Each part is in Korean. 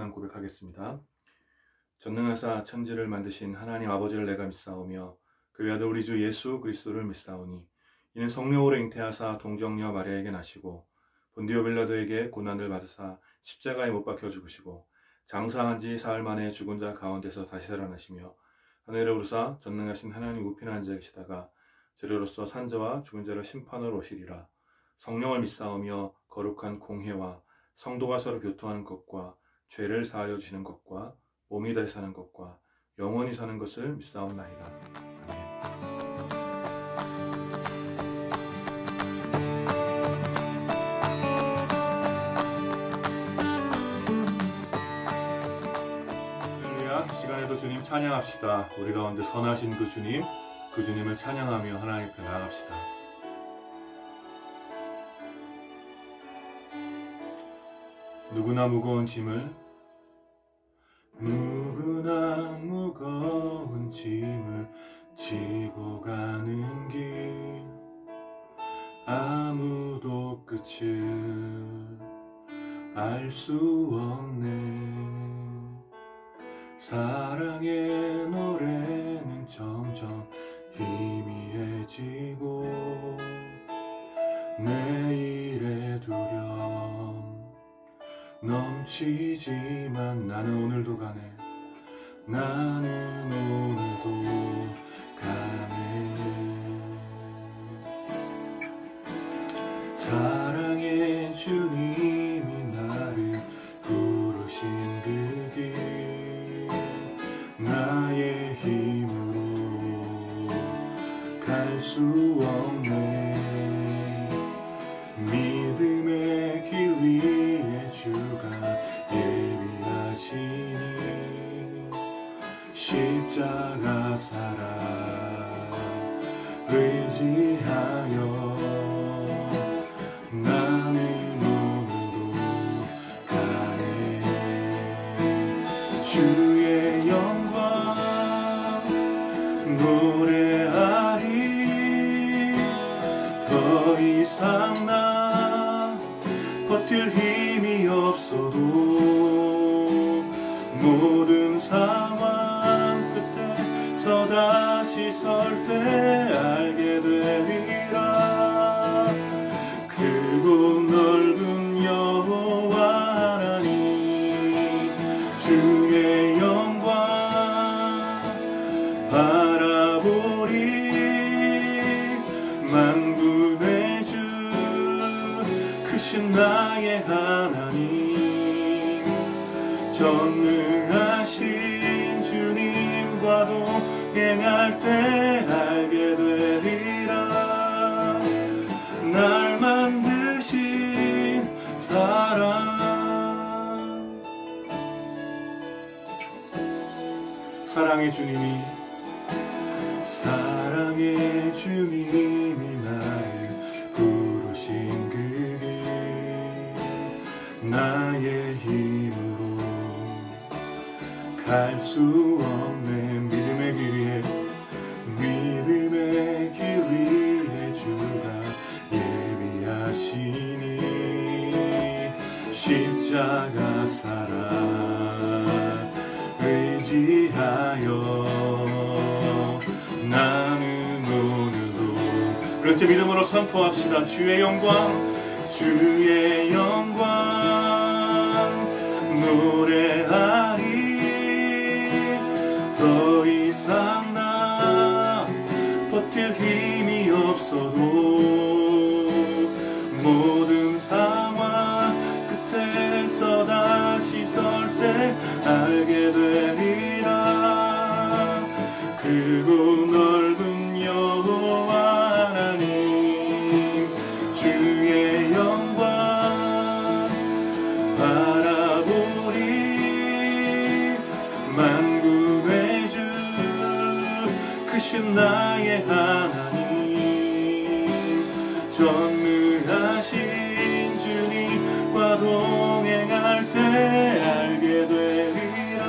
신앙 고백하겠습니다. 전능하사 천지를 만드신 하나님 아버지를 내가 믿사오며 그 외아들 우리 주 예수 그리스도를 믿사오니 이는 성령으로 잉태하사 동정녀 마리아에게 나시고 본디오 빌라도에게 고난을 받으사 십자가에 못 박혀 죽으시고 장사한 지 사흘 만에 죽은 자 가운데서 다시 살아나시며 하늘에 오르사 전능하신 하나님 우편한 자 계시다가 저리로서 산자와 죽은 자를 심판하러 오시리라. 성령을 믿사오며 거룩한 공회와 성도가 서로 교통하는 것과 죄를 사하여 주시는 것과 몸이 다시 사는 것과 영원히 사는 것을 믿사옵나이다. 할렐루야. 이 시간에도 주님 찬양합시다. 우리 가운데 선하신 그 주님을 찬양하며 하나님 앞에 나아갑시다. 누구나 무거운 짐을 지고 가는 길 아무도 끝을 알 수 없네. 사랑의 노래는 점점 희미해지고 내일의 두려움 넘치지만 나는 오늘도 가네. 나는 오늘도 가네. 사랑의 주님이 나를 부르신 그 길 나의 힘으로 갈 수 없네. 믿음의 길 위에 주가 예비하시니 십자가 사랑 의지하여 나는 오늘도 가네. 주의 영광 노래하리. 더 이상 나 버틸 힘이 없어도 모든 상황 끝에서 다시 설 때 알게 되리라. 크고 넓은 여호와 하나님 주의 영광 바라보리. 만군의 주 크신 나의 하나님 전능하신 주님과 동행할 때 알게 되리라. 날 만드신 사랑. 사랑의 주님이 나를 부르신 그 길 나의 힘으로 갈 수 없는 믿음의 길 위에 주가 예비하시니 십자가 사랑 의지하여 나는 오늘도. 그렇지, 믿음으로 선포합시다. 주의 영광 노래하리. 더 이상 나 버틸 힘이 없어도 모든 상황 끝에서 다시 설 때 알게 되리라. 크고 넓은 여호와 하나님 주의 영광 바라보리. 만군의 주 크신 나의 하나님 전능하신 주님과 동행할 때 알게 되리라.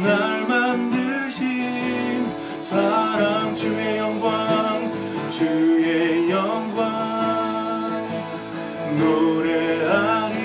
날 만드신 사랑 주의 영광 노래하리.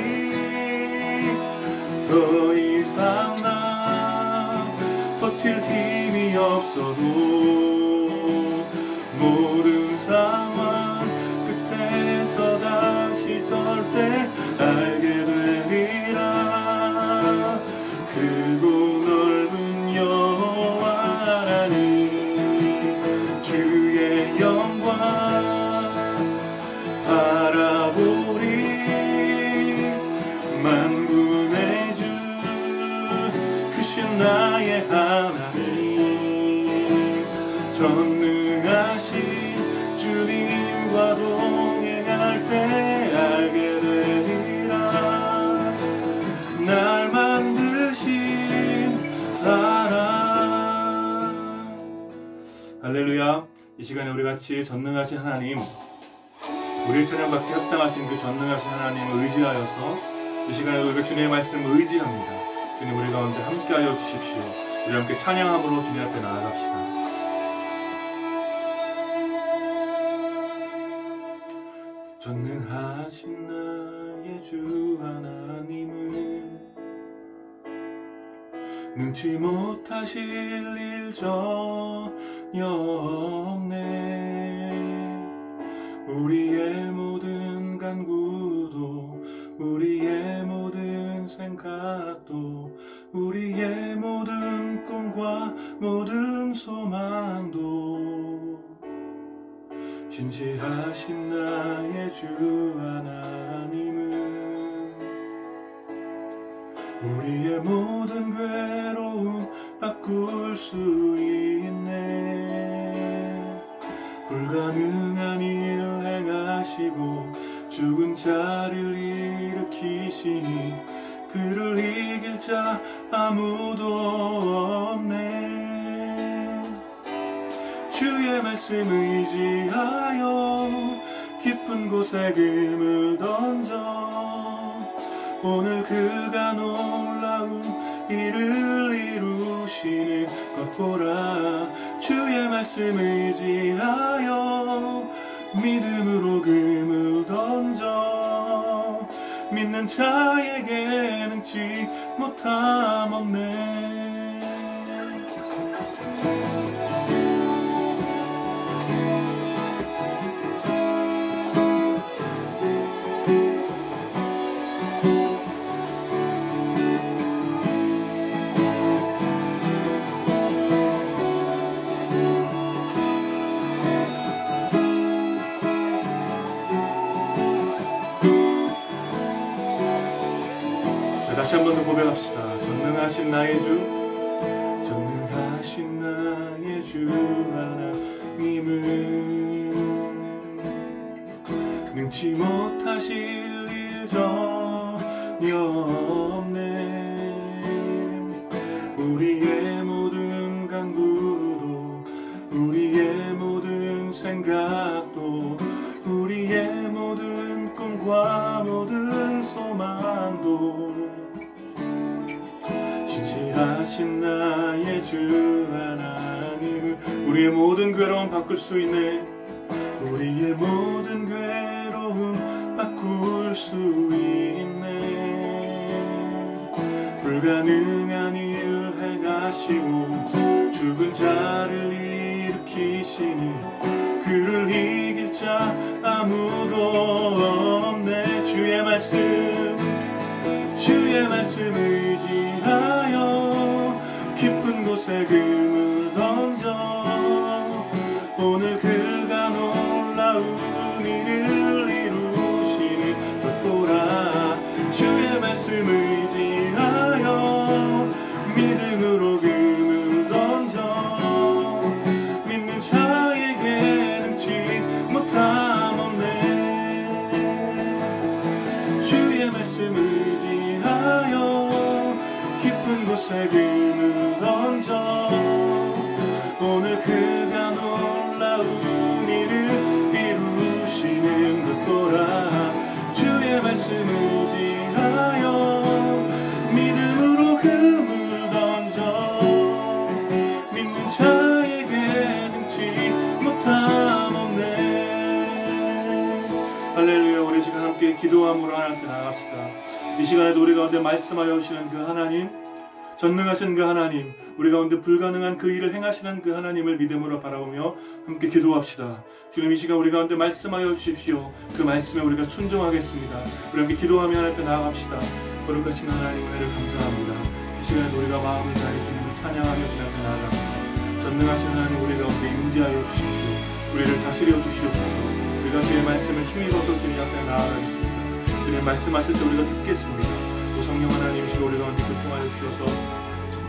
이 시간에 우리 같이 전능하신 하나님, 우리를 찬양받기 합당하신 그 전능하신 하나님을 의지하여서 이 시간에 우리가 주님의 말씀을 의지합니다. 주님, 우리 가운데 함께하여 주십시오. 우리 함께 찬양함으로 주님 앞에 나아갑시다. 전능하신 나의 주 하나님을 능치 못하실 일 전혀 없네. 우리의 모든 간구도 우리의 모든 생각도 우리의 모든 꿈과 모든 소망도 진실하신 나의 주 하나님은 우리의 모든 괴로움 바꿀 수 있네. 불가능한 일 행하시고 죽은 자를 일으키시니 그를 이길 자 아무도 없네. 주의 말씀 의지하여 깊은 곳에 금을 던져 오늘 그가 놀라운 일을 이루시는 것 보라. 주의 말씀 의지하여 믿음으로 금을 던져 믿는 자에게 능치 못함 없네. 다시 한 번 더 고백합시다. 전능하신 나의 주, 전능하신 나의 주 하나님은 능치 못하실 일 전혀 없네. 우리의 모든 간구도 우리의 모든 생각도 우리의 모든 꿈과 모든 소망도 하신 나의 주 하나님은 우리의 모든 괴로움 바꿀 수 있네. 우리의 모든 괴로움 바꿀 수 있네. 불가능한 일 행하시고 죽은 자를 일으키시니 그를 이길 자 아무도 없네. 주의 말씀 의지하여 깊은 곳에 금을 던져 오늘 그가 놀라운 일을 이루시는 것 보라. 주의 말씀 의지하여 믿음으로 금을 던져 믿는 자에게 능치 못함 없네. 주의 말씀 의지하여 깊은 곳에 금을 던져 오늘 그가 놀라운 일을 이루시는 것 보라. 주의 말씀 의지하여 믿음으로 금을 던져 믿는 자에게 능치 못함 없네. 할렐루야. 우리 지금 함께 기도함으로 하나님께 나아갑시다. 이 시간에도 우리 가운데 말씀하여 오시는 그 하나님, 전능하신 그 하나님, 우리 가운데 불가능한 그 일을 행하시는 그 하나님을 믿음으로 바라보며 함께 기도합시다. 주님, 이 시간 우리 가운데 말씀하여 주십시오. 그 말씀에 우리가 순종하겠습니다. 우리 함께 기도하며 하나님께 나아갑시다. 거룩하신 하나님 은혜를 감사합니다. 이 시간에도 우리가 마음을 다해 주님을 찬양하며 주님 앞에 나아갑니다. 전능하신 하나님, 우리 가운데 임재하여 주십시오. 우리를 다스려 주시옵소서. 우리가 주의 말씀을 힘입어서 주님 앞에 나아가겠습니다. 주님 말씀하실 때 우리가 듣겠습니다. 또 성령 하나님 이시고 우리 가운데 교통하여 주셔서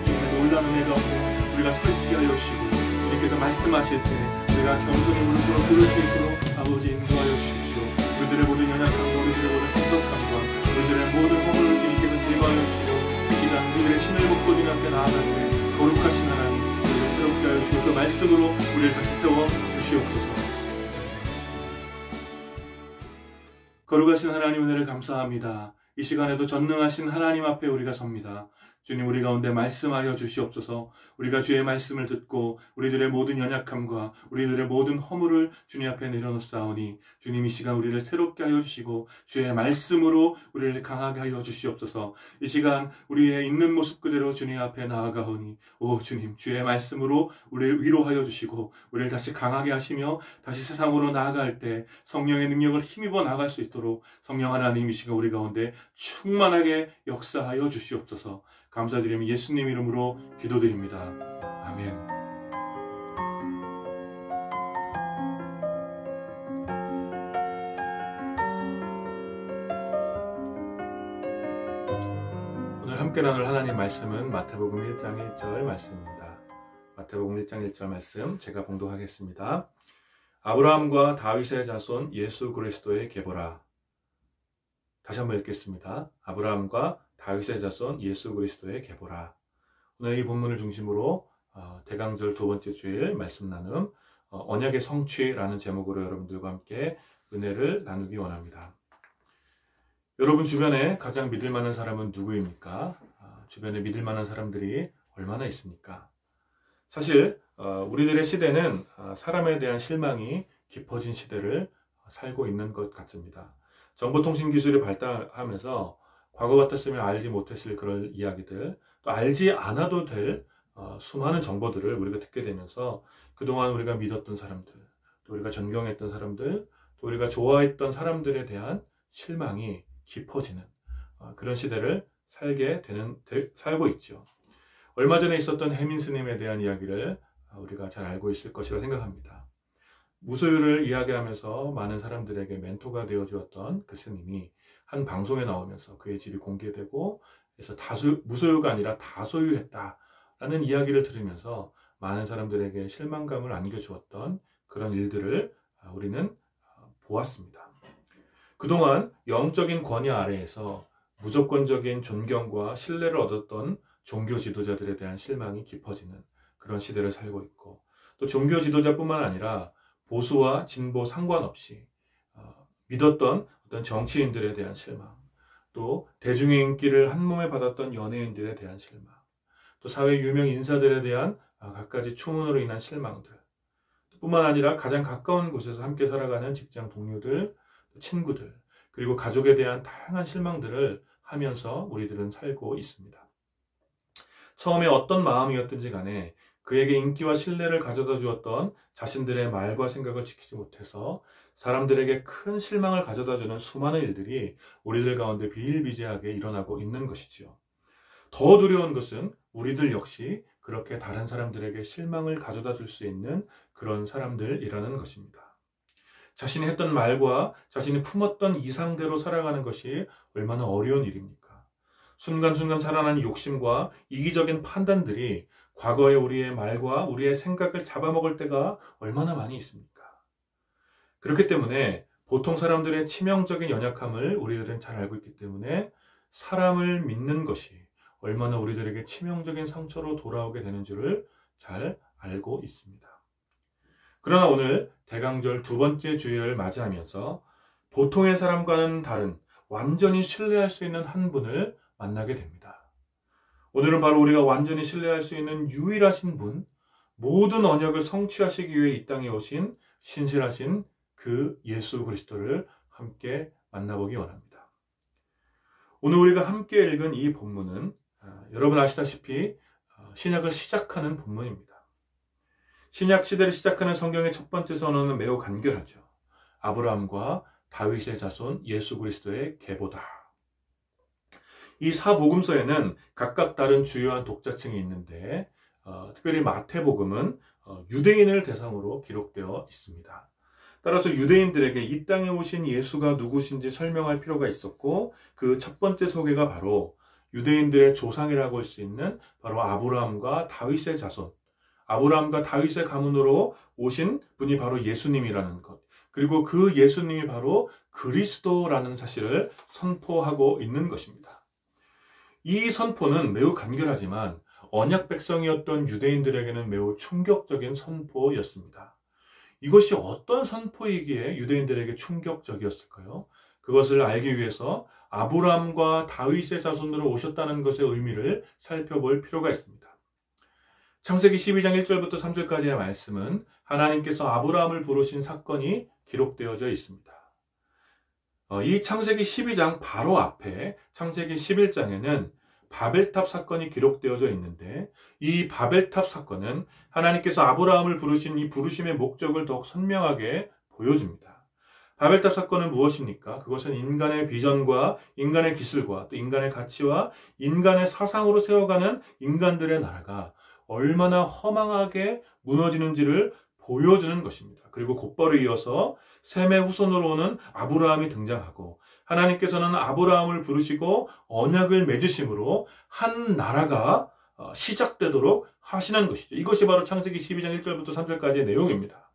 주님의 놀라운 은혜 가운데 우리가 서 있게 하여 주시고 주님께서 말씀하실 때 우리가 겸손히 무릎으로 들을 수 있도록 아버지 인도하여 주십시오. 우리들의 모든 연약함과 우리들의 모든 부족함과 우리들의 모든 허물을 주님께서 제거하여 주시고 이 시간 우리들의 신을 먹고 주님 앞에 나아갈 때 거룩하신 하나님 우리를 새롭게 하여 주시고 그 말씀으로 우리를 다시 세워 주십시오. 주시옵소서. 거룩하신 하나님 은혜를 감사합니다. 이 시간에도 전능하신 하나님 앞에 우리가 섭니다. 주님, 우리 가운데 말씀하여 주시옵소서. 우리가 주의 말씀을 듣고 우리들의 모든 연약함과 우리들의 모든 허물을 주님 앞에 내려놓사오니 주님, 이 시간 우리를 새롭게 하여 주시고 주의 말씀으로 우리를 강하게 하여 주시옵소서. 이 시간 우리의 있는 모습 그대로 주님 앞에 나아가오니 오 주님, 주의 말씀으로 우리를 위로하여 주시고 우리를 다시 강하게 하시며 다시 세상으로 나아갈 때 성령의 능력을 힘입어 나아갈 수 있도록 성령 하나님, 이 시간 우리 가운데 충만하게 역사하여 주시옵소서. 감사드리며 예수님 이름으로 기도드립니다. 아멘. 오늘 함께 나눌 하나님 말씀은 마태복음 1장 1절 말씀입니다. 마태복음 1장 1절 말씀 제가 봉독하겠습니다. 아브라함과 다윗의 자손 예수 그리스도의 계보라. 다시 한번 읽겠습니다. 아브라함과 다윗의 자손 예수 그리스도의 계보라. 오늘 이 본문을 중심으로 대강절 두 번째 주일 말씀 나눔 언약의 성취라는 제목으로 여러분들과 함께 은혜를 나누기 원합니다. 여러분 주변에 가장 믿을 만한 사람은 누구입니까? 주변에 믿을 만한 사람들이 얼마나 있습니까? 사실 우리들의 시대는 사람에 대한 실망이 깊어진 시대를 살고 있는 것 같습니다. 정보통신 기술이 발달하면서 과거 같았으면 알지 못했을 그런 이야기들, 또 알지 않아도 될 수많은 정보들을 우리가 듣게 되면서 그동안 우리가 믿었던 사람들, 또 우리가 존경했던 사람들, 또 우리가 좋아했던 사람들에 대한 실망이 깊어지는 그런 시대를 살고 있죠. 얼마 전에 있었던 해민 스님에 대한 이야기를 우리가 잘 알고 있을 것이라 생각합니다. 무소유를 이야기하면서 많은 사람들에게 멘토가 되어 주었던 그 스님이 한 방송에 나오면서 그의 집이 공개되고 그래서 무소유가 아니라 다소유했다라는 이야기를 들으면서 많은 사람들에게 실망감을 안겨주었던 그런 일들을 우리는 보았습니다. 그동안 영적인 권위 아래에서 무조건적인 존경과 신뢰를 얻었던 종교 지도자들에 대한 실망이 깊어지는 그런 시대를 살고 있고, 또 종교 지도자뿐만 아니라 보수와 진보 상관없이 믿었던 어떤 정치인들에 대한 실망, 또 대중의 인기를 한몸에 받았던 연예인들에 대한 실망, 또 사회 유명 인사들에 대한 갖가지 추문으로 인한 실망들, 뿐만 아니라 가장 가까운 곳에서 함께 살아가는 직장 동료들, 친구들, 그리고 가족에 대한 다양한 실망들을 하면서 우리들은 살고 있습니다. 처음에 어떤 마음이었든지 간에 그에게 인기와 신뢰를 가져다 주었던 자신들의 말과 생각을 지키지 못해서 사람들에게 큰 실망을 가져다 주는 수많은 일들이 우리들 가운데 비일비재하게 일어나고 있는 것이지요. 더 두려운 것은 우리들 역시 그렇게 다른 사람들에게 실망을 가져다 줄 수 있는 그런 사람들이라는 것입니다. 자신이 했던 말과 자신이 품었던 이상대로 살아가는 것이 얼마나 어려운 일입니까? 순간순간 자라나는 욕심과 이기적인 판단들이 과거의 우리의 말과 우리의 생각을 잡아먹을 때가 얼마나 많이 있습니까? 그렇기 때문에 보통 사람들의 치명적인 연약함을 우리들은 잘 알고 있기 때문에 사람을 믿는 것이 얼마나 우리들에게 치명적인 상처로 돌아오게 되는 줄을 잘 알고 있습니다. 그러나 오늘 대강절 두 번째 주일을 맞이하면서 보통의 사람과는 다른 완전히 신뢰할 수 있는 한 분을 만나게 됩니다. 오늘은 바로 우리가 완전히 신뢰할 수 있는 유일하신 분, 모든 언약을 성취하시기 위해 이 땅에 오신 신실하신 그 예수 그리스도를 함께 만나보기 원합니다. 오늘 우리가 함께 읽은 이 본문은 여러분 아시다시피 신약을 시작하는 본문입니다. 신약 시대를 시작하는 성경의 첫 번째 선언은 매우 간결하죠. 아브라함과 다윗의 자손 예수 그리스도의 계보다. 이 사복음서에는 각각 다른 주요한 독자층이 있는데 특별히 마태복음은 유대인을 대상으로 기록되어 있습니다. 따라서 유대인들에게 이 땅에 오신 예수가 누구신지 설명할 필요가 있었고, 그 첫 번째 소개가 바로 유대인들의 조상이라고 할 수 있는 바로 아브라함과 다윗의 자손, 아브라함과 다윗의 가문으로 오신 분이 바로 예수님이라는 것, 그리고 그 예수님이 바로 그리스도라는 사실을 선포하고 있는 것입니다. 이 선포는 매우 간결하지만 언약 백성이었던 유대인들에게는 매우 충격적인 선포였습니다. 이것이 어떤 선포이기에 유대인들에게 충격적이었을까요? 그것을 알기 위해서 아브라함과 다윗의 자손으로 오셨다는 것의 의미를 살펴볼 필요가 있습니다. 창세기 12장 1절부터 3절까지의 말씀은 하나님께서 아브라함을 부르신 사건이 기록되어져 있습니다. 이 창세기 12장 바로 앞에 창세기 11장에는 바벨탑 사건이 기록되어져 있는데, 이 바벨탑 사건은 하나님께서 아브라함을 부르신 이 부르심의 목적을 더욱 선명하게 보여줍니다. 바벨탑 사건은 무엇입니까? 그것은 인간의 비전과 인간의 기술과 또 인간의 가치와 인간의 사상으로 세워가는 인간들의 나라가 얼마나 허망하게 무너지는지를 보여주는 것입니다. 그리고 곧바로 이어서 셈의 후손으로 오는 아브라함이 등장하고, 하나님께서는 아브라함을 부르시고 언약을 맺으심으로 한 나라가 시작되도록 하시는 것이죠. 이것이 바로 창세기 12장 1절부터 3절까지의 내용입니다.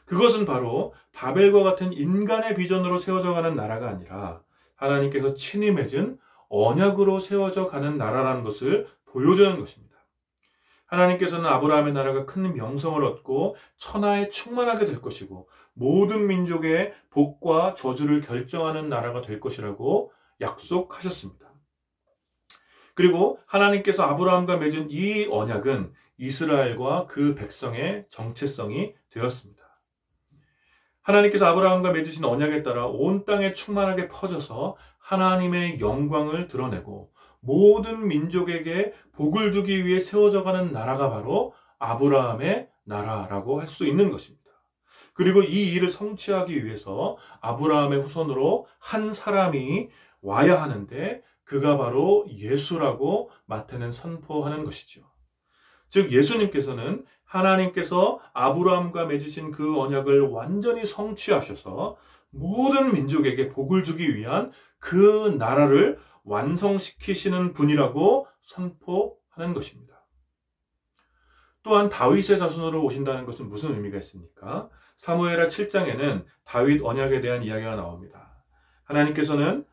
그것은 바로 바벨과 같은 인간의 비전으로 세워져 가는 나라가 아니라 하나님께서 친히 맺은 언약으로 세워져 가는 나라라는 것을 보여주는 것입니다. 하나님께서는 아브라함의 나라가 큰 명성을 얻고 천하에 충만하게 될 것이고 모든 민족의 복과 저주를 결정하는 나라가 될 것이라고 약속하셨습니다. 그리고 하나님께서 아브라함과 맺은 이 언약은 이스라엘과 그 백성의 정체성이 되었습니다. 하나님께서 아브라함과 맺으신 언약에 따라 온 땅에 충만하게 퍼져서 하나님의 영광을 드러내고 모든 민족에게 복을 주기 위해 세워져 가는 나라가 바로 아브라함의 나라라고 할 수 있는 것입니다. 그리고 이 일을 성취하기 위해서 아브라함의 후손으로 한 사람이 와야 하는데, 그가 바로 예수라고 마태는 선포하는 것이죠. 즉 예수님께서는 하나님께서 아브라함과 맺으신 그 언약을 완전히 성취하셔서 모든 민족에게 복을 주기 위한 그 나라를 완성시키시는 분이라고 선포하는 것입니다. 또한 다윗의 자손으로 오신다는 것은 무슨 의미가 있습니까? 사무엘하 7장에는 다윗 언약에 대한 이야기가 나옵니다. 하나님께서는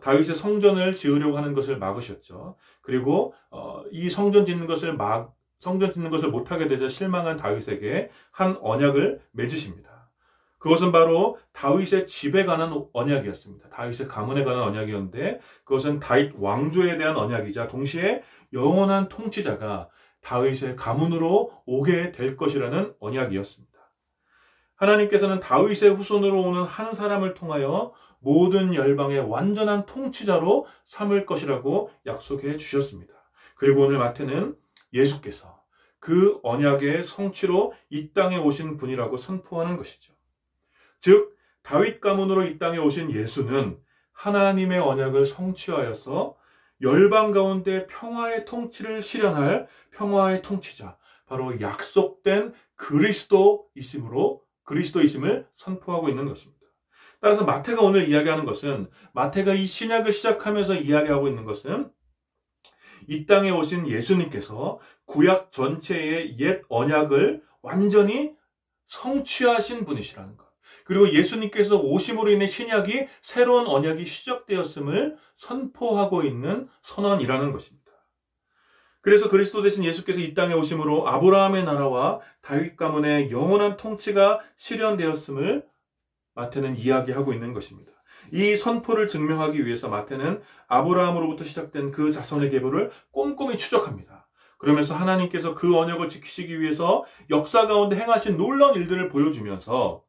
다윗의 성전을 지으려고 하는 것을 막으셨죠. 그리고 이 성전 짓는 것을 못하게 되자 실망한 다윗에게 한 언약을 맺으십니다. 그것은 바로 다윗의 집에 관한 언약이었습니다. 다윗의 가문에 관한 언약이었는데, 그것은 다윗 왕조에 대한 언약이자 동시에 영원한 통치자가 다윗의 가문으로 오게 될 것이라는 언약이었습니다. 하나님께서는 다윗의 후손으로 오는 한 사람을 통하여 모든 열방의 완전한 통치자로 삼을 것이라고 약속해 주셨습니다. 그리고 오늘 마태는 예수께서 그 언약의 성취로 이 땅에 오신 분이라고 선포하는 것이죠. 즉 다윗 가문으로 이 땅에 오신 예수는 하나님의 언약을 성취하여서 열방 가운데 평화의 통치를 실현할 평화의 통치자, 바로 약속된 그리스도이심을 선포하고 있는 것입니다. 따라서 마태가 오늘 이야기하는 것은, 마태가 이 신약을 시작하면서 이야기하고 있는 것은 이 땅에 오신 예수님께서 구약 전체의 옛 언약을 완전히 성취하신 분이시라는 것. 그리고 예수님께서 오심으로 인해 신약이 새로운 언약이 시작되었음을 선포하고 있는 선언이라는 것입니다. 그래서 그리스도 대신 예수께서 이 땅에 오심으로 아브라함의 나라와 다윗 가문의 영원한 통치가 실현되었음을 마태는 이야기하고 있는 것입니다. 이 선포를 증명하기 위해서 마태는 아브라함으로부터 시작된 그 자손의 계보를 꼼꼼히 추적합니다. 그러면서 하나님께서 그 언약을 지키시기 위해서 역사 가운데 행하신 놀라운 일들을 보여주면서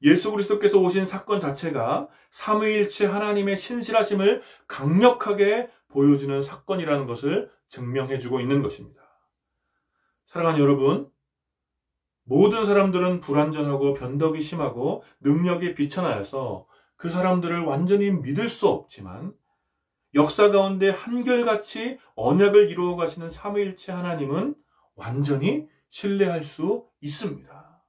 예수 그리스도께서 오신 사건 자체가 삼위일체 하나님의 신실하심을 강력하게 보여주는 사건이라는 것을 증명해주고 있는 것입니다. 사랑하는 여러분, 모든 사람들은 불완전하고 변덕이 심하고 능력이 비천하여서 그 사람들을 완전히 믿을 수 없지만, 역사 가운데 한결같이 언약을 이루어 가시는 삼위일체 하나님은 완전히 신뢰할 수 있습니다.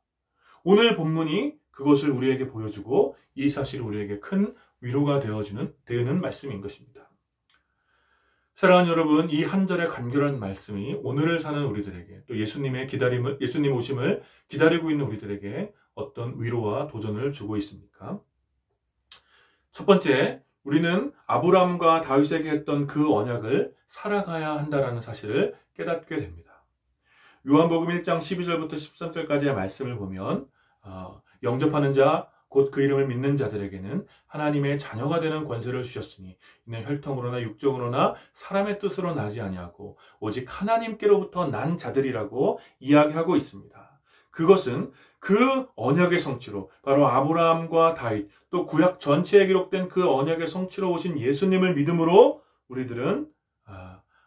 오늘 본문이 그것을 우리에게 보여주고 이 사실이 우리에게 큰 위로가 되는 말씀인 것입니다. 사랑하는 여러분, 이 한 절의 간결한 말씀이 오늘을 사는 우리들에게, 또 예수님 오심을 기다리고 있는 우리들에게 어떤 위로와 도전을 주고 있습니까? 첫 번째, 우리는 아브라함과 다윗에게 했던 그 언약을 살아가야 한다는 사실을 깨닫게 됩니다. 요한복음 1장 12절부터 13절까지의 말씀을 보면 영접하는 자, 곧 그 이름을 믿는 자들에게는 하나님의 자녀가 되는 권세를 주셨으니 이는 혈통으로나 육적으로나 사람의 뜻으로 나지 아니하고 오직 하나님께로부터 난 자들이라고 이야기하고 있습니다. 그것은 그 언약의 성취로 바로 아브라함과 다윗 또 구약 전체에 기록된 그 언약의 성취로 오신 예수님을 믿음으로 우리들은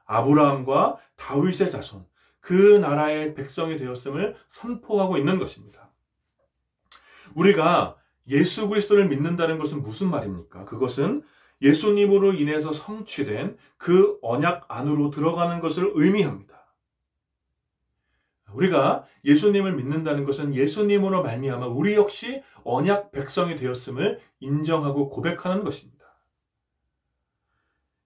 아브라함과 다윗의 자손, 그 나라의 백성이 되었음을 선포하고 있는 것입니다. 우리가 예수 그리스도를 믿는다는 것은 무슨 말입니까? 그것은 예수님으로 인해서 성취된 그 언약 안으로 들어가는 것을 의미합니다. 우리가 예수님을 믿는다는 것은 예수님으로 말미암아 우리 역시 언약 백성이 되었음을 인정하고 고백하는 것입니다.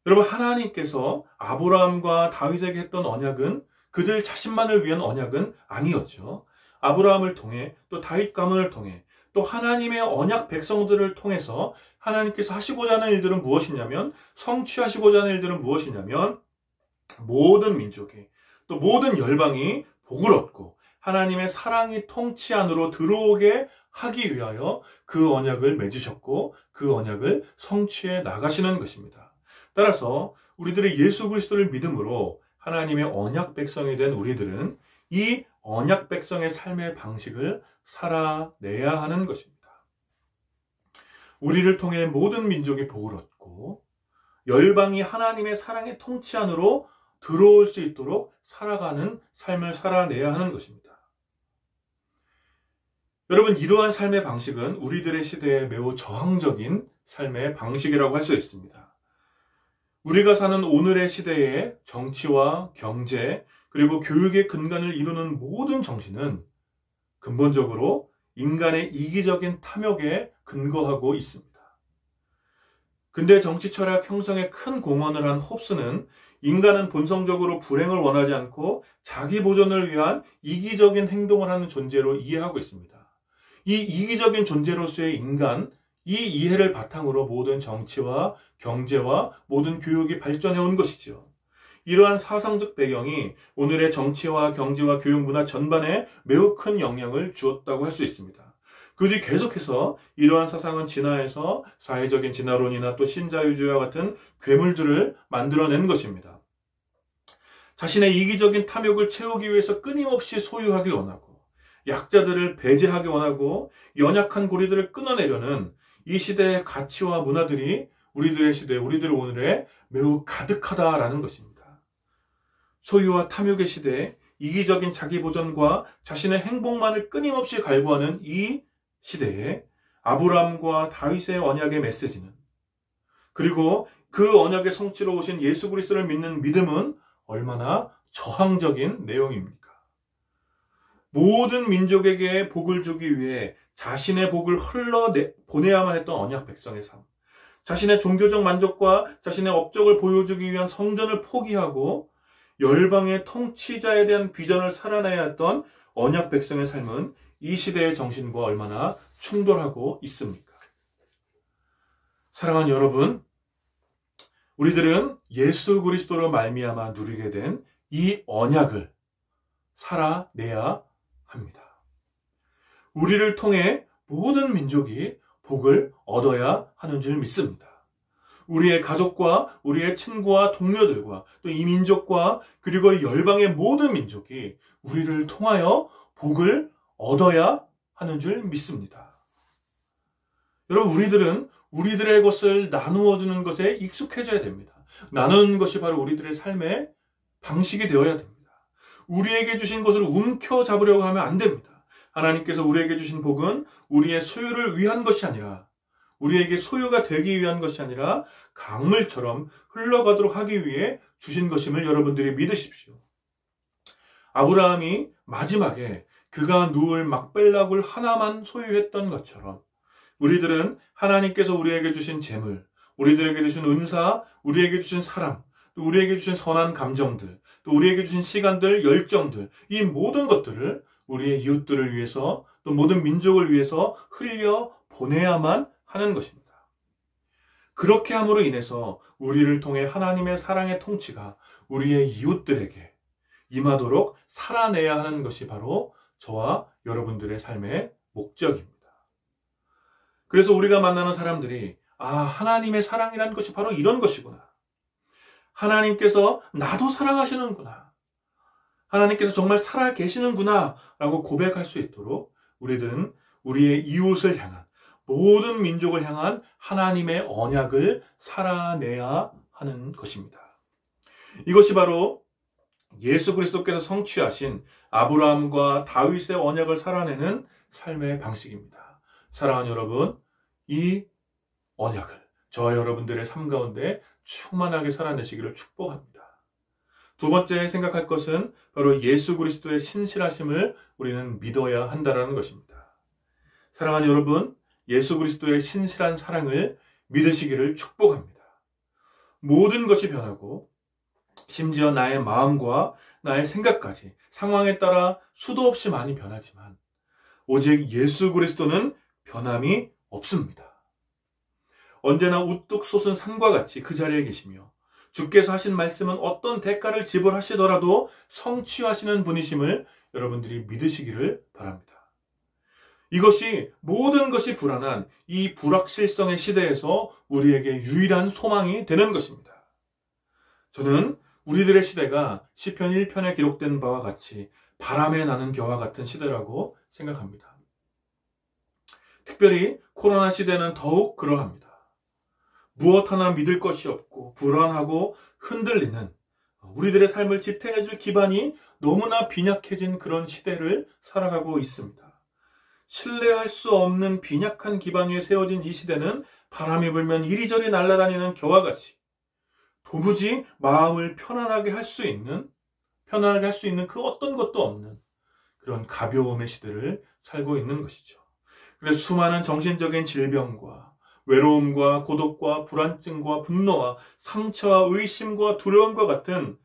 여러분, 하나님께서 아브라함과 다윗에게 했던 언약은 그들 자신만을 위한 언약은 아니었죠. 아브라함을 통해 또 다윗 가문을 통해 또 하나님의 언약 백성들을 통해서 하나님께서 하시고자 하는 일들은 무엇이냐면, 성취하시고자 하는 일들은 무엇이냐면 모든 민족이 또 모든 열방이 복을 얻고 하나님의 사랑이 통치 안으로 들어오게 하기 위하여 그 언약을 맺으셨고 그 언약을 성취해 나가시는 것입니다. 따라서 우리들의 예수 그리스도를 믿음으로 하나님의 언약 백성이 된 우리들은 이 언약 백성의 삶의 방식을 살아내야 하는 것입니다. 우리를 통해 모든 민족이 복을 얻고 열방이 하나님의 사랑의 통치 안으로 들어올 수 있도록 살아가는 삶을 살아내야 하는 것입니다. 여러분, 이러한 삶의 방식은 우리들의 시대에 매우 저항적인 삶의 방식이라고 할 수 있습니다. 우리가 사는 오늘의 시대의 정치와 경제 그리고 교육의 근간을 이루는 모든 정신은 근본적으로 인간의 이기적인 탐욕에 근거하고 있습니다. 근대 정치 철학 형성에 큰 공헌을 한 홉스는 인간은 본성적으로 불행을 원하지 않고 자기 보존을 위한 이기적인 행동을 하는 존재로 이해하고 있습니다. 이 이기적인 존재로서의 인간, 이 이해를 바탕으로 모든 정치와 경제와 모든 교육이 발전해 온 것이죠. 이러한 사상적 배경이 오늘의 정치와 경제와 교육 문화 전반에 매우 큰 영향을 주었다고 할 수 있습니다. 그 뒤 계속해서 이러한 사상은 진화해서 사회적인 진화론이나 또 신자유주의와 같은 괴물들을 만들어낸 것입니다. 자신의 이기적인 탐욕을 채우기 위해서 끊임없이 소유하길 원하고 약자들을 배제하기 원하고 연약한 고리들을 끊어내려는 이 시대의 가치와 문화들이 우리들의 시대, 우리들 오늘에 매우 가득하다라는 것입니다. 소유와 탐욕의 시대에 이기적인 자기 보전과 자신의 행복만을 끊임없이 갈구하는 이 시대에 아브라함과 다윗의 언약의 메시지는, 그리고 그 언약의 성취로 오신 예수 그리스도를 믿는 믿음은 얼마나 저항적인 내용입니까? 모든 민족에게 복을 주기 위해 자신의 복을 흘러보내야만 했던 언약 백성의 삶, 자신의 종교적 만족과 자신의 업적을 보여주기 위한 성전을 포기하고 열방의 통치자에 대한 비전을 살아내야 했던 언약 백성의 삶은 이 시대의 정신과 얼마나 충돌하고 있습니까? 사랑하는 여러분, 우리들은 예수 그리스도로 말미암아 누리게 된 이 언약을 살아내야 합니다. 우리를 통해 모든 민족이 복을 얻어야 하는 줄 믿습니다. 우리의 가족과 우리의 친구와 동료들과 또 이 민족과 그리고 이 열방의 모든 민족이 우리를 통하여 복을 얻어야 하는 줄 믿습니다. 여러분, 우리들은 우리들의 것을 나누어 주는 것에 익숙해져야 됩니다. 나누는 것이 바로 우리들의 삶의 방식이 되어야 됩니다. 우리에게 주신 것을 움켜잡으려고 하면 안 됩니다. 하나님께서 우리에게 주신 복은 우리의 소유를 위한 것이 아니라, 우리에게 소유가 되기 위한 것이 아니라 강물처럼 흘러가도록 하기 위해 주신 것임을 여러분들이 믿으십시오. 아브라함이 마지막에 그가 누울 막벨락을 하나만 소유했던 것처럼 우리들은 하나님께서 우리에게 주신 재물, 우리들에게 주신 은사, 우리에게 주신 사랑, 또 우리에게 주신 선한 감정들, 또 우리에게 주신 시간들, 열정들, 이 모든 것들을 우리의 이웃들을 위해서 또 모든 민족을 위해서 흘려 보내야만 하는 것입니다. 그렇게 함으로 인해서 우리를 통해 하나님의 사랑의 통치가 우리의 이웃들에게 임하도록 살아내야 하는 것이 바로 저와 여러분들의 삶의 목적입니다. 그래서 우리가 만나는 사람들이 하나님의 사랑이라는 것이 바로 이런 것이구나. 하나님께서 나도 사랑하시는구나. 하나님께서 정말 살아 계시는구나 라고 고백할 수 있도록 우리들은 우리의 이웃을 향한, 모든 민족을 향한 하나님의 언약을 살아내야 하는 것입니다. 이것이 바로 예수 그리스도께서 성취하신 아브라함과 다윗의 언약을 살아내는 삶의 방식입니다. 사랑하는 여러분, 이 언약을 저와 여러분들의 삶 가운데 충만하게 살아내시기를 축복합니다. 두 번째 생각할 것은 바로 예수 그리스도의 신실하심을 우리는 믿어야 한다는 것입니다. 사랑하는 여러분, 예수 그리스도의 신실한 사랑을 믿으시기를 축복합니다. 모든 것이 변하고 심지어 나의 마음과 나의 생각까지 상황에 따라 수도 없이 많이 변하지만 오직 예수 그리스도는 변함이 없습니다. 언제나 우뚝 솟은 산과 같이 그 자리에 계시며 주께서 하신 말씀은 어떤 대가를 지불하시더라도 성취하시는 분이심을 여러분들이 믿으시기를 바랍니다. 이것이 모든 것이 불안한 이 불확실성의 시대에서 우리에게 유일한 소망이 되는 것입니다. 저는 우리들의 시대가 시편 1편에 기록된 바와 같이 바람에 나는 겨와 같은 시대라고 생각합니다. 특별히 코로나 시대는 더욱 그러합니다. 무엇 하나 믿을 것이 없고 불안하고 흔들리는 우리들의 삶을 지탱해줄 기반이 너무나 빈약해진 그런 시대를 살아가고 있습니다. 신뢰할 수 없는 빈약한 기반 위에 세워진 이 시대는 바람이 불면 이리저리 날아다니는 겨와 같이 도무지 마음을 편안하게 할 수 있는 그 어떤 것도 없는 그런 가벼움의 시대를 살고 있는 것이죠. 그래서 수많은 정신적인 질병과 외로움과 고독과 불안증과 분노와 상처와 의심과 두려움과 같은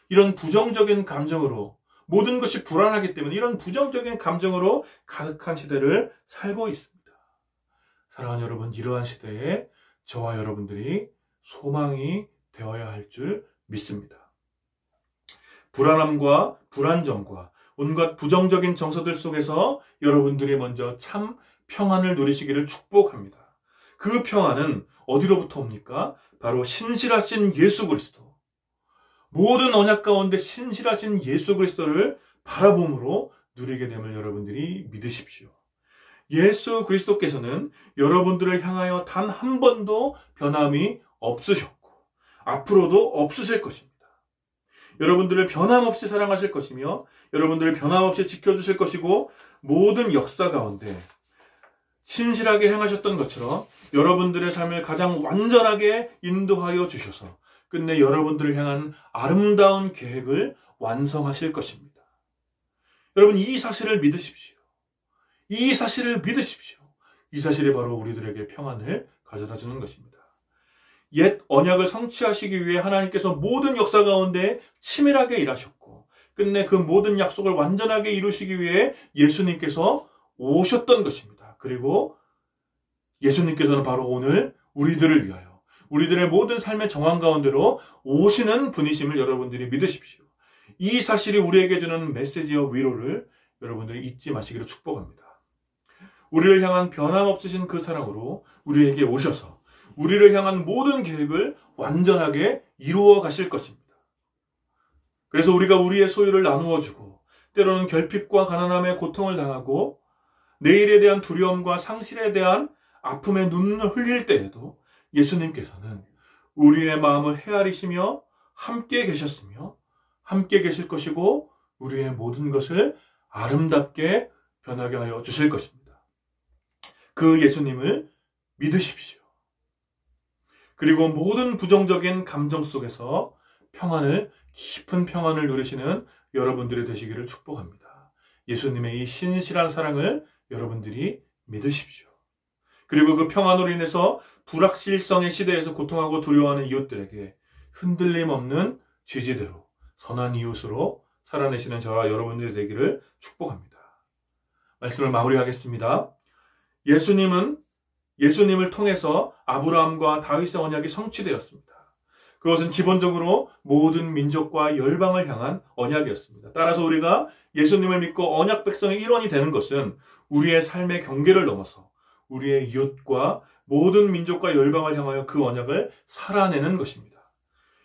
이런 부정적인 감정으로 모든 것이 불안하기 때문에 이런 부정적인 감정으로 가득한 시대를 살고 있습니다. 사랑하는 여러분, 이러한 시대에 저와 여러분들이 소망이 되어야 할 줄 믿습니다. 불안함과 불안정과 온갖 부정적인 정서들 속에서 여러분들이 먼저 참 평안을 누리시기를 축복합니다. 그 평안은 어디로부터 옵니까? 바로 신실하신 예수 그리스도. 모든 언약 가운데 신실하신 예수 그리스도를 바라봄으로 누리게 됨을 여러분들이 믿으십시오. 예수 그리스도께서는 여러분들을 향하여 단 한 번도 변함이 없으셨고 앞으로도 없으실 것입니다. 여러분들을 변함없이 사랑하실 것이며 여러분들을 변함없이 지켜주실 것이고 모든 역사 가운데 신실하게 행하셨던 것처럼 여러분들의 삶을 가장 완전하게 인도하여 주셔서 끝내 여러분들을 향한 아름다운 계획을 완성하실 것입니다. 여러분, 이 사실을 믿으십시오. 이 사실을 믿으십시오. 이 사실이 바로 우리들에게 평안을 가져다 주는 것입니다. 옛 언약을 성취하시기 위해 하나님께서 모든 역사 가운데 치밀하게 일하셨고 끝내 그 모든 약속을 완전하게 이루시기 위해 예수님께서 오셨던 것입니다. 그리고 예수님께서는 바로 오늘 우리들을 위하여 우리들의 모든 삶의 정황 가운데로 오시는 분이심을 여러분들이 믿으십시오. 이 사실이 우리에게 주는 메시지와 위로를 여러분들이 잊지 마시기를 축복합니다. 우리를 향한 변함없으신 그 사랑으로 우리에게 오셔서 우리를 향한 모든 계획을 완전하게 이루어 가실 것입니다. 그래서 우리가 우리의 소유를 나누어 주고 때로는 결핍과 가난함에 고통을 당하고 내일에 대한 두려움과 상실에 대한 아픔에 눈을 흘릴 때에도 예수님께서는 우리의 마음을 헤아리시며 함께 계셨으며 함께 계실 것이고 우리의 모든 것을 아름답게 변하게 하여 주실 것입니다. 그 예수님을 믿으십시오. 그리고 모든 부정적인 감정 속에서 깊은 평안을 누리시는 여러분들이 되시기를 축복합니다. 예수님의 이 신실한 사랑을 여러분들이 믿으십시오. 그리고 그 평안으로 인해서 불확실성의 시대에서 고통하고 두려워하는 이웃들에게 흔들림 없는 지지대로 선한 이웃으로 살아내시는 저와 여러분들이 되기를 축복합니다. 말씀을 마무리하겠습니다. 예수님을 통해서 아브라함과 다윗의 언약이 성취되었습니다. 그것은 기본적으로 모든 민족과 열방을 향한 언약이었습니다. 따라서 우리가 예수님을 믿고 언약 백성의 일원이 되는 것은 우리의 삶의 경계를 넘어서 우리의 이웃과 모든 민족과 열방을 향하여 그 언약을 살아내는 것입니다.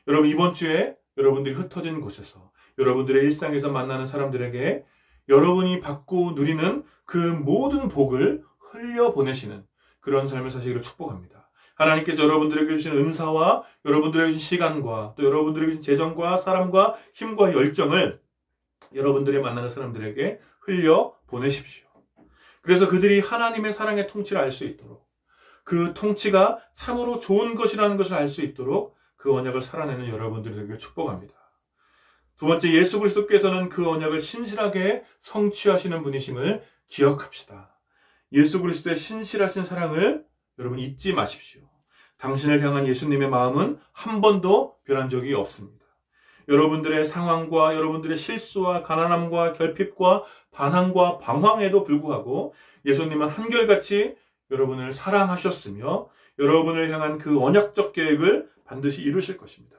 여러분, 이번 주에 여러분들이 흩어진 곳에서 여러분들의 일상에서 만나는 사람들에게 여러분이 받고 누리는 그 모든 복을 흘려보내시는 그런 삶을 사시기를 축복합니다. 하나님께서 여러분들에게 주신 은사와 여러분들에게 주신 시간과 또 여러분들에게 주신 재정과 사람과 힘과 열정을 여러분들이 만나는 사람들에게 흘려보내십시오. 그래서 그들이 하나님의 사랑의 통치를 알 수 있도록, 그 통치가 참으로 좋은 것이라는 것을 알 수 있도록 그 언약을 살아내는 여러분들이 되기를 축복합니다. 두 번째, 예수 그리스도께서는 그 언약을 신실하게 성취하시는 분이심을 기억합시다. 예수 그리스도의 신실하신 사랑을 여러분 잊지 마십시오. 당신을 향한 예수님의 마음은 한 번도 변한 적이 없습니다. 여러분들의 상황과 여러분들의 실수와 가난함과 결핍과 반항과 방황에도 불구하고 예수님은 한결같이 여러분을 사랑하셨으며 여러분을 향한 그 언약적 계획을 반드시 이루실 것입니다.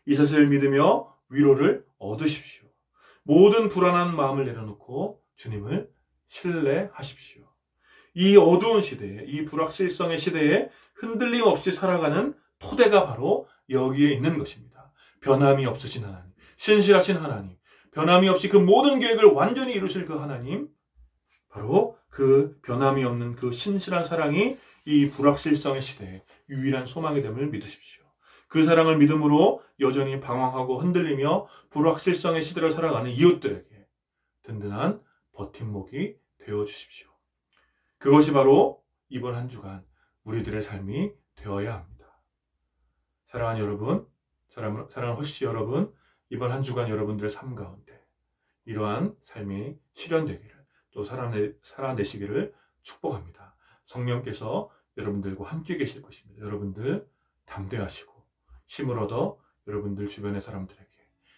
이 사실을 믿으며 위로를 얻으십시오. 모든 불안한 마음을 내려놓고 주님을 신뢰하십시오. 이 어두운 시대에, 이 불확실성의 시대에 흔들림 없이 살아가는 토대가 바로 여기에 있는 것입니다. 변함이 없으신 하나님, 신실하신 하나님, 변함이 없이 그 모든 계획을 완전히 이루실 그 하나님, 바로 그 변함이 없는 그 신실한 사랑이 이 불확실성의 시대에 유일한 소망이 됨을 믿으십시오. 그 사랑을 믿음으로 여전히 방황하고 흔들리며 불확실성의 시대를 살아가는 이웃들에게 든든한 버팀목이 되어주십시오. 그것이 바로 이번 한 주간 우리들의 삶이 되어야 합니다. 사랑하는 여러분, 사랑하는 허씨 여러분, 이번 한 주간 여러분들의 삶 가운데 이러한 삶이 실현되기를 또 살아내시기를 축복합니다. 성령께서 여러분들과 함께 계실 것입니다. 여러분들 담대하시고 힘을 얻어 여러분들 주변의 사람들에게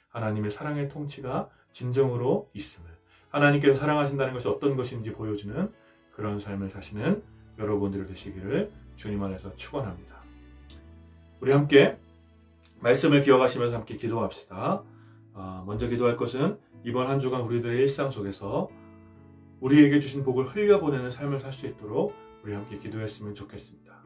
하나님의 사랑의 통치가 진정으로 있음을, 하나님께서 사랑하신다는 것이 어떤 것인지 보여주는 그런 삶을 사시는 여러분들 되시기를 주님 안에서 축원합니다. 우리 함께 말씀을 기억하시면서 함께 기도합시다. 먼저 기도할 것은 이번 한 주간 우리들의 일상 속에서 우리에게 주신 복을 흘려보내는 삶을 살 수 있도록 우리 함께 기도했으면 좋겠습니다.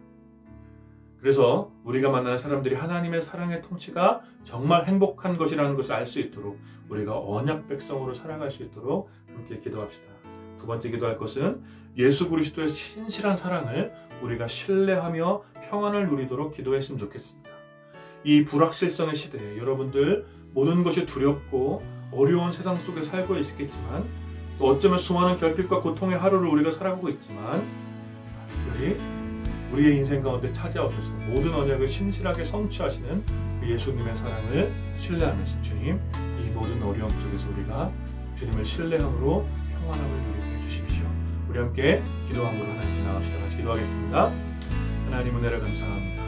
그래서 우리가 만나는 사람들이 하나님의 사랑의 통치가 정말 행복한 것이라는 것을 알 수 있도록 우리가 언약 백성으로 살아갈 수 있도록 함께 기도합시다. 두 번째 기도할 것은 예수 그리스도의 신실한 사랑을 우리가 신뢰하며 평안을 누리도록 기도했으면 좋겠습니다. 이 불확실성의 시대에 여러분들 모든 것이 두렵고 어려운 세상 속에 살고 있겠지만 또 어쩌면 수많은 결핍과 고통의 하루를 우리가 살아가고 있지만 특별히 우리의 인생 가운데 찾아오셔서 모든 언약을 신실하게 성취하시는 그 예수님의 사랑을 신뢰하면서 주님, 이 모든 어려움 속에서 우리가 주님을 신뢰함으로 평안함을 누리게 해주십시오. 우리 함께 기도함으로 하나님께 나갑시다. 같이 기도하겠습니다. 하나님 은혜를 감사합니다.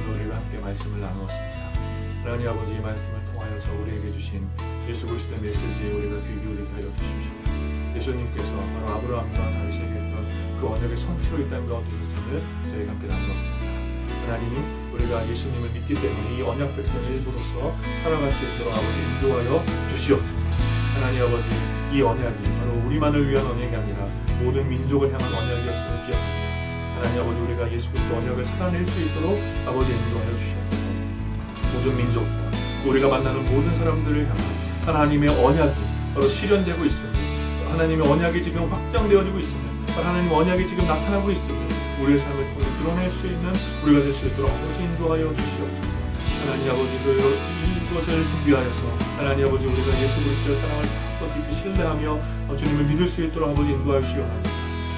오늘 우리가 함께 말씀을 나누었습니다. 하나님 아버지, 이 말씀을 통하여서 우리에게 주신 예수 그리스도의 메시지에 우리가 귀 기울이게 하여 주십시오. 예수님께서 바로 아브라함과 다윗에게 했던 그 언약의 성취로 이 땅 가운데 있음을 저희가 함께 나누었습니다. 하나님, 우리가 예수님을 믿기 때문에 이 언약 백성의 일부로서 살아갈 수 있도록 아버지 인도하여 주시옵소서. 하나님 아버지, 이 언약이 바로 우리만을 위한 언약이 아니라 모든 민족을 향한 언약이었음을 기억합니다. 하나님 아버지, 우리가 예수 그리스도 언약을 살아낼 수 있도록 아버지 인도하여 주시옵소서. 모든 민족과 우리가 만나는 모든 사람들을 향한 하나님의 언약이 바로 실현되고 있으며 하나님의 언약이 지금 확장되어지고 있으며 하나님의 언약이 지금 나타나고 있으며 우리의 삶을 통해 드러낼 수 있는 우리가 될 수 있도록 아버지 인도하여 주시옵소서. 하나님 아버지, 이것을 위하여서 하나님 아버지, 우리가 예수 그리스도의 사랑을 더 깊이 신뢰하며 주님을 믿을 수 있도록 아버지 인도하여 주시기 바랍니다.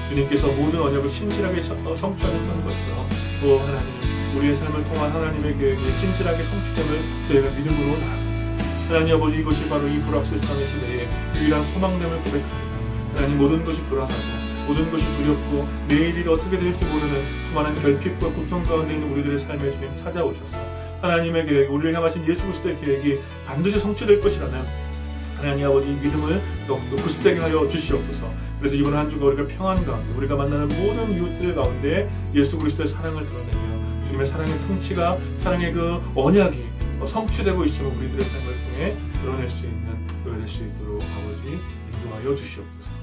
주님께서 모든 언약을 신실하게 성취하셨다는 것처럼 또 하나님, 우리의 삶을 통한 하나님의 계획이 신실하게 성취됨을 저희가 믿음으로 나아갑니다. 하나님 아버지, 이것이 바로 이 불확실성의 시대에 유일한 소망됨을 고백합니다. 하나님, 모든 것이 불안하고 모든 것이 두렵고 내일이 어떻게 될지 모르는 수많은 결핍과 고통 가운데 있는 우리들의 삶에 주님 찾아오셔서 하나님의 계획, 우리를 향하신 예수 그리스도의 계획이 반드시 성취될 것이라는 하나님 아버지 믿음을 더욱더 굳세게 하여 주시옵소서. 그래서 이번 한 주가 우리가 평안 가운데 우리가 만나는 모든 이웃들 가운데 예수 그리스도의 사랑을 드러내며 주님의 사랑의 통치가, 사랑의 그 언약이 성취되고 있으면 우리들의 삶을 통해 드러낼 수 있는 그가 될 수 있도록 아버지 인도하여 주시옵소서.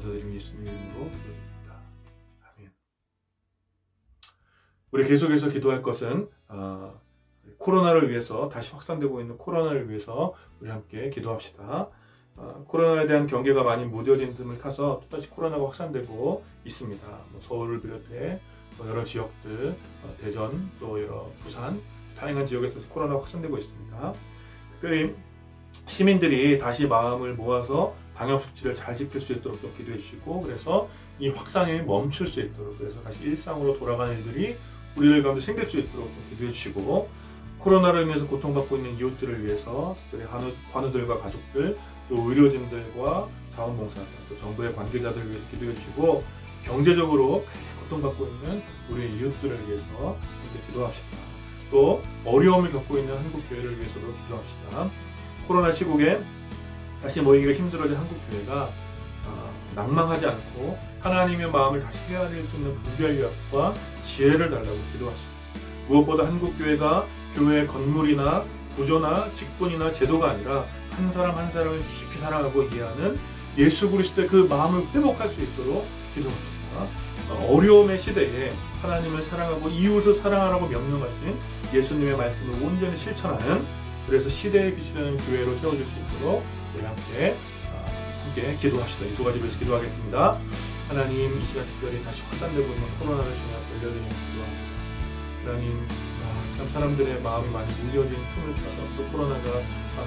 감사드리며 예수님 이름으로 기도드립니다. 아멘. 우리 계속해서 기도할 것은 코로나를 위해서, 다시 확산되고 있는 코로나를 위해서 우리 함께 기도합시다. 코로나에 대한 경계가 많이 무뎌진 틈을 타서 또다시 코로나가 확산되고 있습니다. 서울을 비롯해 여러 지역들, 대전, 또 여러 부산, 다양한 지역에서 코로나가 확산되고 있습니다. 특별히 시민들이 다시 마음을 모아서 방역수칙을 잘 지킬 수 있도록 좀 기도해 주시고, 그래서 이 확산이 멈출 수 있도록, 그래서 다시 일상으로 돌아가는 일들이 우리들 가운데 생길 수 있도록 좀 기도해 주시고, 코로나로 인해서 고통받고 있는 이웃들을 위해서 특별히 환우들과 가족들, 또 의료진들과 자원봉사자, 또 정부의 관계자들을 위해서 기도해 주시고, 경제적으로 크게 고통받고 있는 우리 이웃들을 위해서 함께 기도합시다. 또 어려움을 겪고 있는 한국교회를 위해서도 기도합시다. 코로나 시국에 다시 모이기가 힘들어진 한국교회가 낭망하지 않고 하나님의 마음을 다시 헤아릴 수 있는 분별력과 지혜를 달라고 기도하십니다. 무엇보다 한국교회가 교회의 건물이나 구조나 직분이나 제도가 아니라 한 사람 한 사람을 깊이 사랑하고 이해하는 예수 그리스도의 그 마음을 회복할 수 있도록 기도합시다. 어려움의 시대에 하나님을 사랑하고 이웃을 사랑하라고 명령하신 예수님의 말씀을 온전히 실천하는, 그래서 시대의 빛이 되는 교회로 세워질 수 있도록 우리 함께 기도합시다. 이 두 가지 위해서 기도하겠습니다. 하나님, 이 시간 특별히 다시 확산되고 있는 코로나를 저희가 걸려드리는 기도합니다. 하나님, 참 사람들의 마음이 많이 무뎌진 틈을 타서 또 코로나가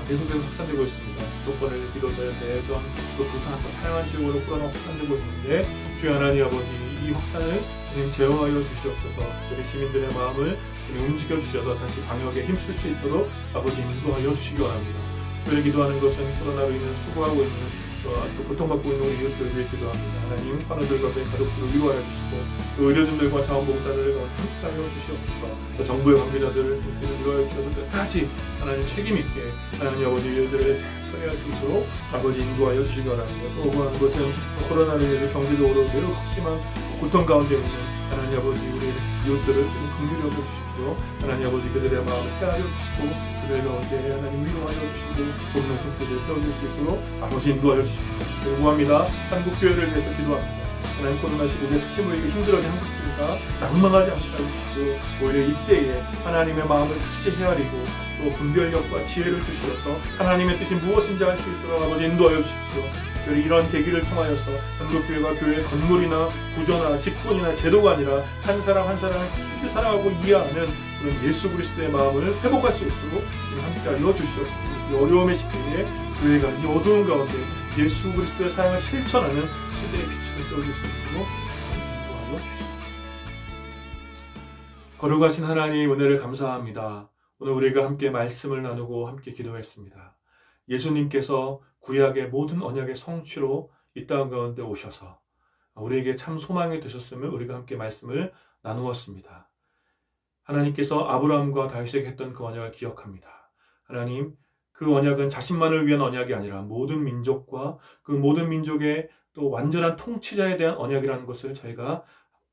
계속해서 확산되고 있습니다. 수도권을 비롯해 대전, 또 부산, 또 다양한 지역으로 코로나가 확산되고 있는데, 주여 하나님 아버지, 이 확산을 주님 제어하여 주시옵소서. 우리 시민들의 마음을 움직여 주셔서 다시 방역에 힘쓸 수 있도록 아버지 인도하여 주시기 원합니다. 특별히 기도하는 것은 코로나로 인해 수고하고 있는 또 고통받고 있는 우리 이웃들을 위해 기도합니다. 하나님, 환우들과 가족들을 위로하여 주시고, 또 의료진들과 자원봉사자들과 함께하여 주시옵소서. 또 정부의 관계자들을 주께서 위로하여 주셔서 끝까지 하나님 책임있게 하나님 아버지 이들을 처리할 수 있도록 아버지 인도하여 주시기 바랍니다. 또 구하는 것은 코로나로 인해서 경제적으로 매우 극심한 고통 가운데 있는 하나님 아버지 우리 이웃들을 좀 긍휼히 여겨 주십시오. 하나님 아버지 그들의 마음을 헤아려 주시고, 그들 가운데 하나님 위로하여 주시고, 복음의 손길을 세워줄 수 있도록 아버지 인도하여 주십시오. 구합니다. 한국교회를 위해서 기도합니다. 하나님, 코로나 시국에 힘을 힘들어진 한국교회가 낭망하지 않게 하시고, 오히려 이때에 하나님의 마음을 다시 헤아리고 또 분별력과 지혜를 주시어서 하나님의 뜻이 무엇인지 알 수 있도록 아버지 인도하여 주십시오. 이런 계기를 통하여서 한국교회가 교회의 건물이나 구조나 직분이나 제도가 아니라 한 사람 한 사람을 깊이 사랑하고 이해하는 그런 예수 그리스도의 마음을 회복할 수 있도록 함께하여 주시옵소서. 이 어려움의 시대에 교회가 이 어두운 가운데 예수 그리스도의 사랑을 실천하는 시대의 빛을 떠올릴 수 있도록 인도하여 주시옵소서. 거룩하신 하나님, 은혜를 감사합니다. 오늘 우리가 함께 말씀을 나누고 함께 기도했습니다. 예수님께서 구약의 모든 언약의 성취로 이 땅 가운데 오셔서 우리에게 참 소망이 되셨음을 우리가 함께 말씀을 나누었습니다. 하나님께서 아브라함과 다윗에게 했던 그 언약을 기억합니다. 하나님, 그 언약은 자신만을 위한 언약이 아니라 모든 민족과 그 모든 민족의 또 완전한 통치자에 대한 언약이라는 것을 저희가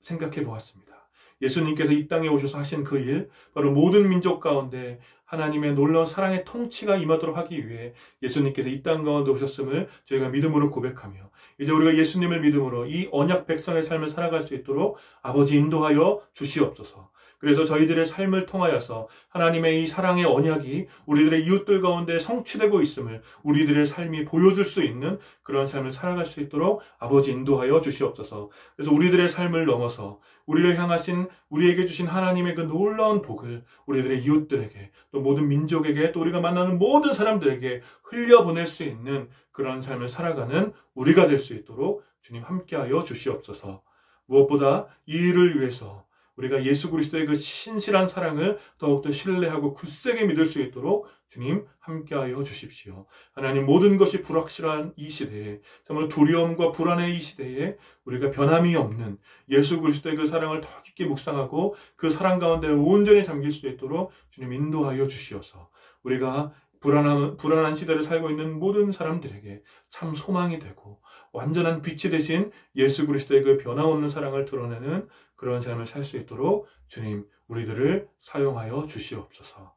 생각해 보았습니다. 예수님께서 이 땅에 오셔서 하신 그 일, 바로 모든 민족 가운데 하나님의 놀라운 사랑의 통치가 임하도록 하기 위해 예수님께서 이 땅 가운데 오셨음을 저희가 믿음으로 고백하며, 이제 우리가 예수님을 믿음으로 이 언약 백성의 삶을 살아갈 수 있도록 아버지 인도하여 주시옵소서. 그래서 저희들의 삶을 통하여서 하나님의 이 사랑의 언약이 우리들의 이웃들 가운데 성취되고 있음을 우리들의 삶이 보여줄 수 있는 그런 삶을 살아갈 수 있도록 아버지 인도하여 주시옵소서. 그래서 우리들의 삶을 넘어서 우리를 향하신, 우리에게 주신 하나님의 그 놀라운 복을 우리들의 이웃들에게, 또 모든 민족에게, 또 우리가 만나는 모든 사람들에게 흘려보낼 수 있는 그런 삶을 살아가는 우리가 될 수 있도록 주님 함께하여 주시옵소서. 무엇보다 이 일을 위해서 우리가 예수 그리스도의 그 신실한 사랑을 더욱더 신뢰하고 굳세게 믿을 수 있도록 주님 함께하여 주십시오. 하나님, 모든 것이 불확실한 이 시대에, 정말 두려움과 불안의 이 시대에 우리가 변함이 없는 예수 그리스도의 그 사랑을 더 깊게 묵상하고 그 사랑 가운데 온전히 잠길 수 있도록 주님 인도하여 주시어서 우리가 불안한 시대를 살고 있는 모든 사람들에게 참 소망이 되고 완전한 빛이 되신 예수 그리스도의 그 변함없는 사랑을 드러내는 그런 삶을 살 수 있도록 주님 우리들을 사용하여 주시옵소서.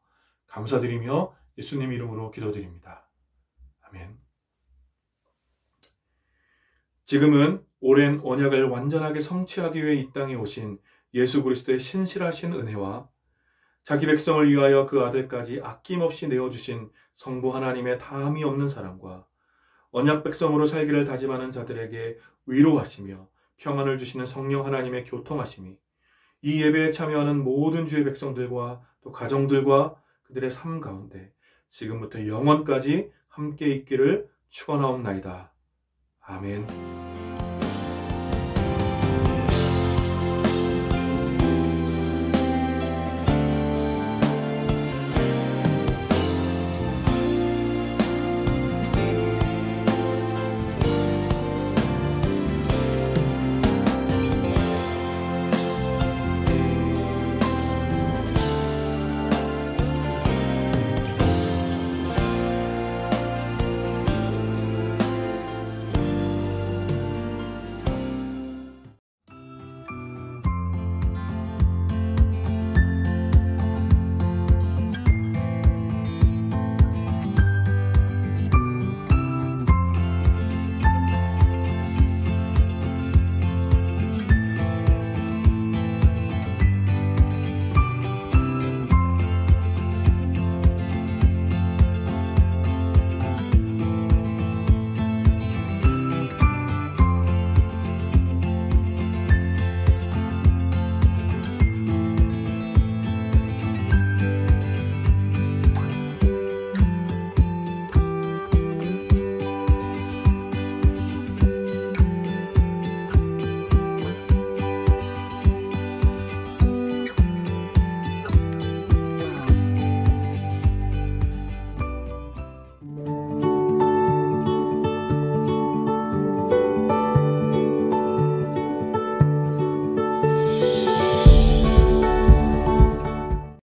감사드리며 예수님 이름으로 기도드립니다. 아멘. 지금은 오랜 언약을 완전하게 성취하기 위해 이 땅에 오신 예수 그리스도의 신실하신 은혜와 자기 백성을 위하여 그 아들까지 아낌없이 내어주신 성부 하나님의 다함이 없는 사랑과 언약 백성으로 살기를 다짐하는 자들에게 위로하시며 평안을 주시는 성령 하나님의 교통하심이 이 예배에 참여하는 모든 주의 백성들과 또 가정들과 그들의 삶 가운데 지금부터 영원까지 함께 있기를 축원하옵나이다. 아멘.